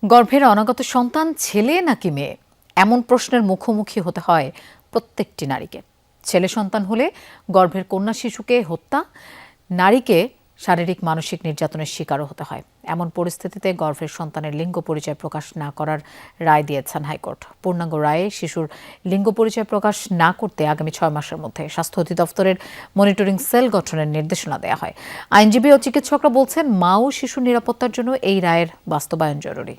গর্ভের অনাগত সন্তান ছেলে নাকি মেয়ে, এমন প্রশ্নের মুখোমুখি হতে হয় প্রত্যেকটি নারীকে। ছেলে সন্তান হলে গর্ভের কন্যা শিশুকে হত্যা, নারীকে শারীরিক মানসিক নির্যাতনের শিকারও হতে হয়। এমন পরিস্থিতিতে গর্ভের সন্তানের লিঙ্গ পরিচয় প্রকাশ না করার রায় দিয়েছেন হাইকোর্ট। পূর্ণাঙ্গ রায়ে শিশুর লিঙ্গ পরিচয় প্রকাশ না করতে আগামী ৬ মাসের মধ্যে স্বাস্থ্য অধিদপ্তরের মনিটরিং সেল গঠনের নির্দেশনা দেওয়া হয়। আইনজীবী ও চিকিৎসকরা বলছেন, মা ও শিশুর নিরাপত্তার জন্য এই রায়ের বাস্তবায়ন জরুরি।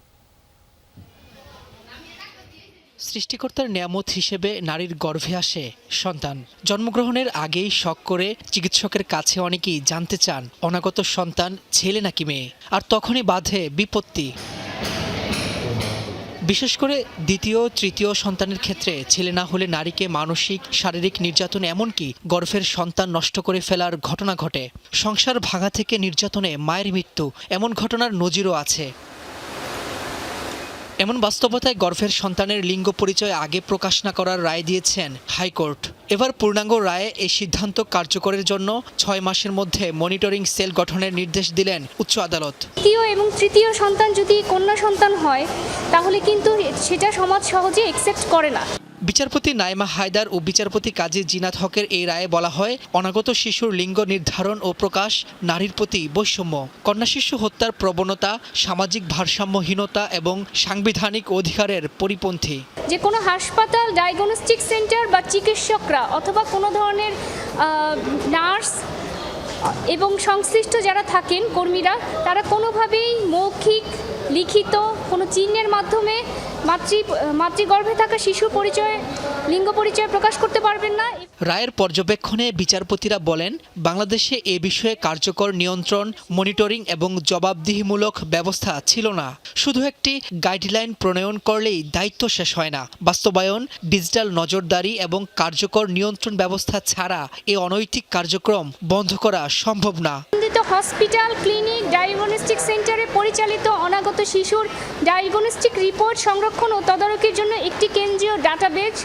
সৃষ্টিকর্তার নিয়ামত হিসেবে নারীর গর্ভে আসে সন্তান। জন্মগ্রহণের আগেই শক করে চিকিৎসকের কাছে অনেকেই জানতে চান অনাগত সন্তান ছেলে নাকি মেয়ে, আর তখনই বাধে বিপত্তি। বিশেষ করে দ্বিতীয় তৃতীয় সন্তানের ক্ষেত্রে ছেলে না হলে নারীকে মানসিক শারীরিক নির্যাতন, এমনকি গর্ভের সন্তান নষ্ট করে ফেলার ঘটনা ঘটে। সংসার ভাঙা থেকে নির্যাতনে মায়ের মৃত্যু, এমন ঘটনার নজিরও আছে। এমন বাস্তবতায় গর্ভের সন্তানের লিঙ্গ পরিচয় আগে প্রকাশ না করার রায় দিয়েছেন হাইকোর্ট। এবার পূর্ণাঙ্গ রায়ে এই সিদ্ধান্ত কার্যকরের জন্য ৬ মাসের মধ্যে মনিটরিং সেল গঠনের নির্দেশ দিলেন উচ্চ আদালত। দ্বিতীয় এবং তৃতীয় সন্তান যদি কন্যা সন্তান হয় তাহলে কিন্তু সেটা সমাজ সহজে অ্যাকসেপ্ট করে না। বিচারপতি নাইমা হায়দার ও বিচারপতি কাজী জিনাত হকের এই রায়ে বলা হয়, অনাগত শিশুর লিঙ্গ নির্ধারণ ও প্রকাশ নারীর প্রতি বৈষম্য, কন্যা শিশু হত্যার প্রবণতা, সামাজিক ভারসাম্যহীনতা এবং সাংবিধানিক অধিকারের পরিপন্থী। যে কোনো হাসপাতাল, ডায়াগনস্টিক সেন্টার বা চিকিৎসকরা অথবা কোনো ধরনের নার্স এবং সংশ্লিষ্ট যারা থাকেন কর্মীরা, তারা কোনোভাবেই মৌখিক লিখিত কোনো চিহ্নের মাধ্যমে মাতৃগর্ভে থাকা শিশুর পরিচয়, লিঙ্গ পরিচয় প্রকাশ করতে পারবেন না। রায়ের পর্যবেক্ষণে বিচারপতিরা বলেন, বাংলাদেশে এ বিষয়ে কার্যকর নিয়ন্ত্রণ, মনিটরিং এবং জবাবদিহিমূলক ব্যবস্থা ছিল না। শুধু একটি গাইডলাইন প্রণয়ন করলেই দায়িত্ব শেষ হয় না। বাস্তবায়ন, ডিজিটাল নজরদারি এবং কার্যকর নিয়ন্ত্রণ ব্যবস্থা ছাড়া এ অনৈতিক কার্যক্রম বন্ধ করা সম্ভব না। হসপিটাল, ক্লিনিক, ডায়াগনস্টিক সেন্টারে পরিচালিত অনাগত শিশুর ডায়াগনস্টিক রিপোর্ট সংরক্ষণ ও তদারকির জন্য একটি কেন্দ্রীয় ডাটাবেজ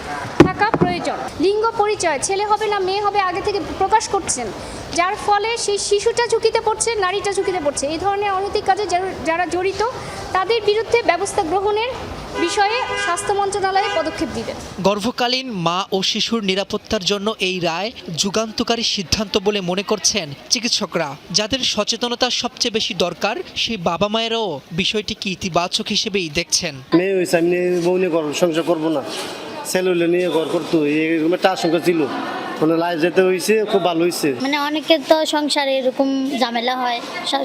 থাকা প্রয়োজন। লিঙ্গ পরিচয় ছেলে হবে না মেয়ে হবে আগে থেকে প্রকাশ করছেন, যার ফলে সেই শিশুটা ঝুঁকিতে পড়ছে, নারীটা ঝুঁকিতে পড়ছে। এই ধরনের অনৈতিক কাজে যারা জড়িত তাদের বিরুদ্ধে ব্যবস্থা গ্রহণের বিষয়ে স্বাস্থ্য মন্ত্রণালয়ে পদক্ষেপ দিবেন। গর্ভকালীন মা ও শিশুর নিরাপত্তার জন্য এই রায় যুগান্তকারী সিদ্ধান্ত বলে মনে করছেন চিকিৎসকরা। যাদের সচেতনতা সবচেয়ে বেশি দরকার, সেই বাবা মায়েরাও বিষয়টিকে ইতিবাচক হিসেবেই দেখছেন। মেয়ে হয়েছে, আমি বউ নিয়ে সংসার করবো না, ছেলে নিয়ে ঘর করতো, এরকম একটা আশঙ্কা ছিল। মানে লাইফ যেতে হয়েছে, খুব ভালো হয়েছে। মানে অনেকের তো সংসারে এরকম ঝামেলা হয়,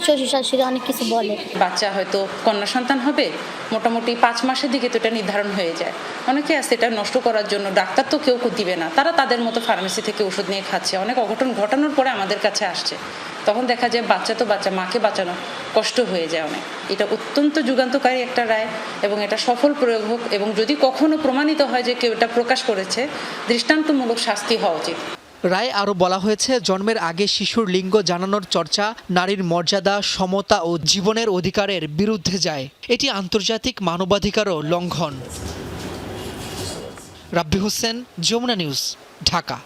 শ্বশুর শাশুড়ি অনেক কিছু বলে। বাচ্চা হয়তো কন্যা সন্তান হবে, মোটামুটি 5 মাসের দিকে তো এটা নির্ধারণ হয়ে যায়। অনেকে আছে এটা নষ্ট করার জন্য, ডাক্তার তো কেউ দিবে না, তারা তাদের মতো ফার্মেসি থেকে ওষুধ নিয়ে খাচ্ছে। অনেক অঘটন ঘটানোর পরে আমাদের কাছে আসছে, তখন দেখা যায় বাচ্চা তো বাচ্চা, মাকে বাঁচানো কষ্ট হয়ে যায় অনেক। এটা অত্যন্ত যুগান্তকারী একটা রায় এবং এটা সফল প্রয়োগ হোক, এবং যদি কখনো প্রমাণিত হয় যে কেউ এটা প্রকাশ করেছে, দৃষ্টান্তমূলক শাস্তি হওয়া উচিত। রায়ে আরও বলা হয়েছে, জন্মের আগে শিশুর লিঙ্গ জানানোর চর্চা নারীর মর্যাদা, সমতা ও জীবনের অধিকারের বিরুদ্ধে যায়। এটি আন্তর্জাতিক মানবাধিকারও লঙ্ঘন। রাব্বি হোসেন, যমুনা নিউজ, ঢাকা।